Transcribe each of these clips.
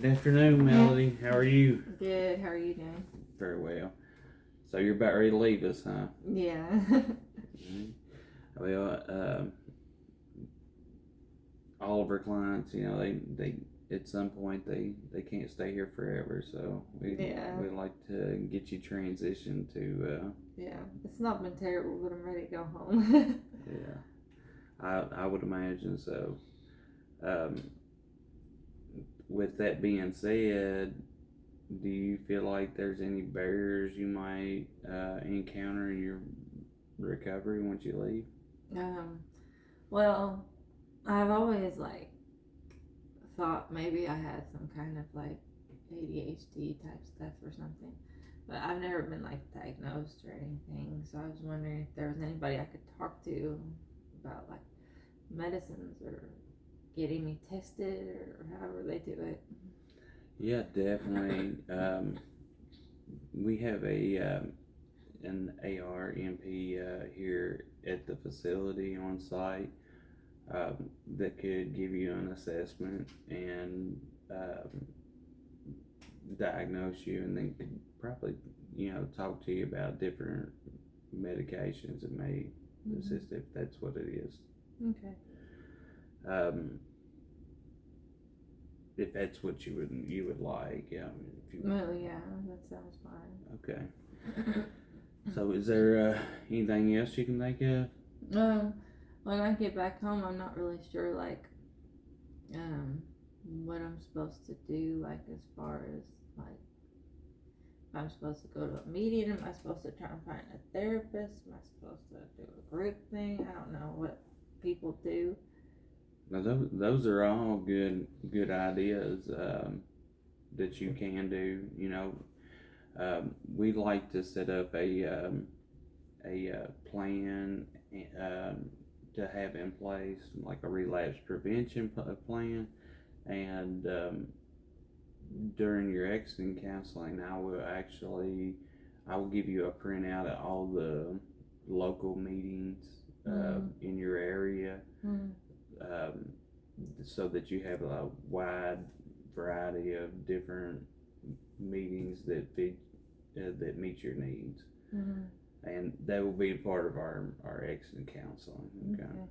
Good afternoon, Melody. How are you? Good. How are you doing? Very well. So you're about ready to leave us, huh? Yeah. Mhm. Well, all of our clients, they at some point they can't stay here forever. So Yeah. we like to get you transitioned to. Yeah. It's not been terrible, but I'm ready to go home. Yeah, I would imagine so. Um, with that being said, do you feel like there's any barriers you might encounter in your recovery once you leave? um, well, I've always thought maybe I had some kind of ADHD type stuff or something, but I've never been diagnosed or anything. So I was wondering if there was anybody I could talk to about medicines or getting me tested or however they do it. Yeah, definitely. We have an ARMP here at the facility on site that could give you an assessment and diagnose you, and then could probably talk to you about different medications that may assist if that's what it is. Okay. Um, if that's what you would like, if you Well, yeah, that sounds fine. okay. So, is there anything else you can think of? When I get back home, I'm not really sure, um, what I'm supposed to do, as far as, if I'm supposed to go to a meeting, am I supposed to try and find a therapist, am I supposed to do a group thing, I don't know what people do. Now, those are all good ideas that you can do. We like to set up a plan to have in place, like a relapse prevention plan, and during your exiting counseling, I will give you a printout of all the local meetings in your area, Mm. um, so that you have a wide variety of different meetings that meet your needs, Mm-hmm. and that will be part of our exit counseling. Okay.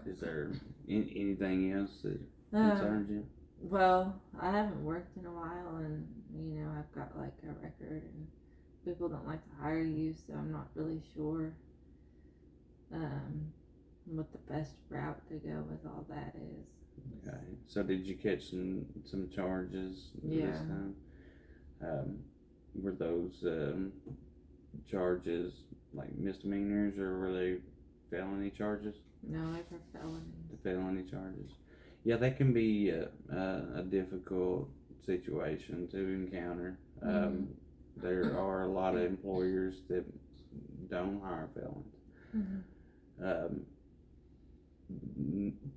Is there anything else that concerns you? Well, I haven't worked in a while, and I've got a record, and people don't like to hire you, so I'm not really sure um, what the best route to go with all that is. Okay. So did you catch some charges this time? Were those charges like misdemeanors, or were they felony charges? No, they were felonies. The felony charges. Yeah, that can be a difficult situation to encounter. There are a lot of employers that don't hire felons. Um,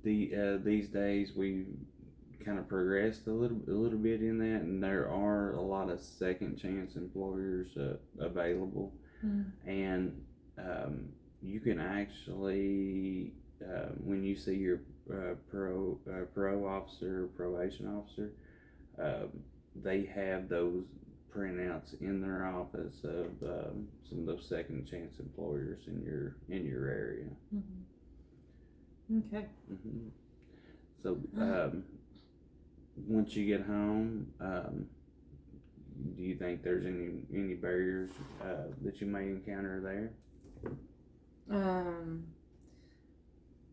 these days we've kind of progressed a little bit in that, and there are a lot of second chance employers available, and you can actually when you see your pro officer, probation officer, um, they have those printouts in their office of some of those second chance employers in your area. Okay. So once you get home, do you think there's any barriers that you may encounter there?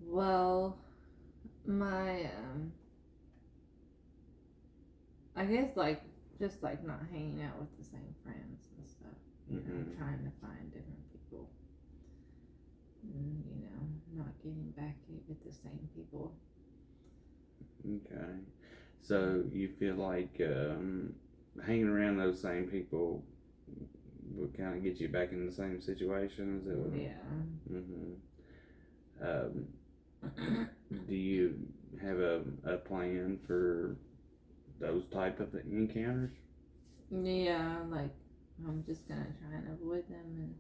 Well, my I guess just not hanging out with the same friends and stuff. Trying to find different people, and not getting back with the same people. Okay, so you feel like hanging around those same people would kind of get you back in the same situation? Is it? Yeah. Do you have a plan for those type of encounters? Yeah, I'm just gonna try and avoid them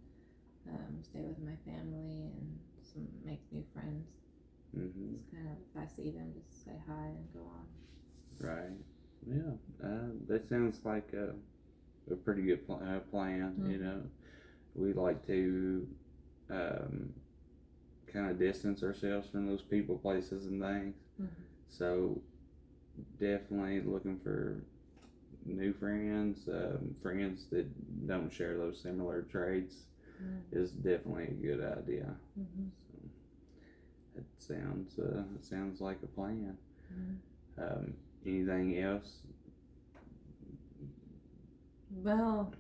and stay with my family and make new friends. Just kind of, if I see them, just say hi and go on. Right. Yeah. That sounds like a pretty good plan. You know, we like to um, kind of distance ourselves from those people, places, and things. So definitely looking for new friends, friends that don't share those similar traits is definitely a good idea. So it sounds like a plan. Um, Anything else? Well,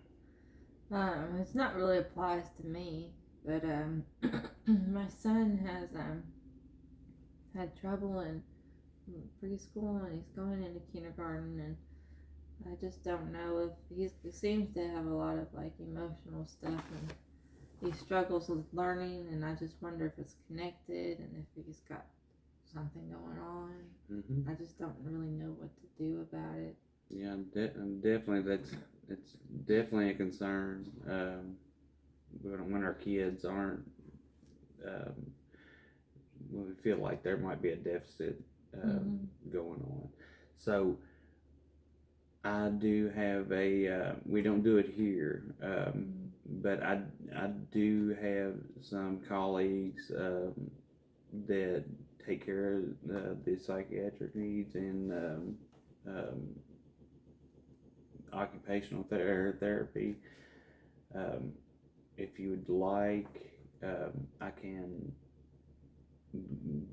it's not really applies to me, but my son has had trouble in preschool and he's going into kindergarten, and I just don't know if he seems to have a lot of like emotional stuff, and he struggles with learning, and I just wonder if it's connected and if he's got something going on. I just don't really know what to do about it. Yeah, definitely it's definitely a concern. When our kids aren't, um, when we feel like there might be a deficit going on. So I do have we don't do it here, but I do have some colleagues that take care of the psychiatric needs and um, occupational therapy. Um, if you would like, I can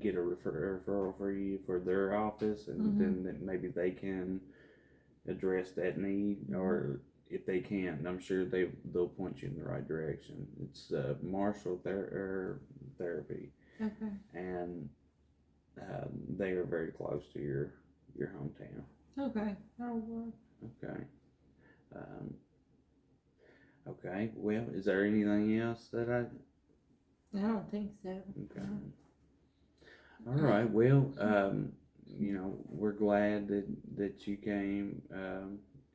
get a referral for you for their office, and then maybe they can address that need, or if they can't, I'm sure they'll point you in the right direction. It's Marshall Therapy, Okay. and they are very close to your hometown. Okay, that'll work. Okay. Um, okay. Well, is there anything else that I don't think so. Okay. All right. Well, we're glad that you came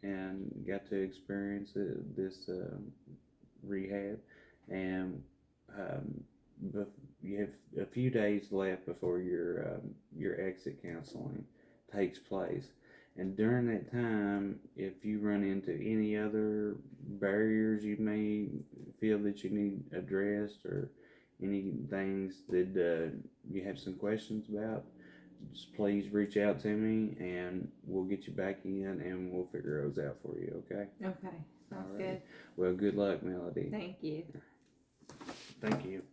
and got to experience this rehab, and um, you have a few days left before your exit counseling takes place. And during that time, if you run into any other barriers you may feel that you need addressed, or any things that you have some questions about, just please reach out to me and we'll get you back in and we'll figure those out for you, okay? Okay, sounds Alrighty. good. Well, good luck, Melody. Thank you. Thank you.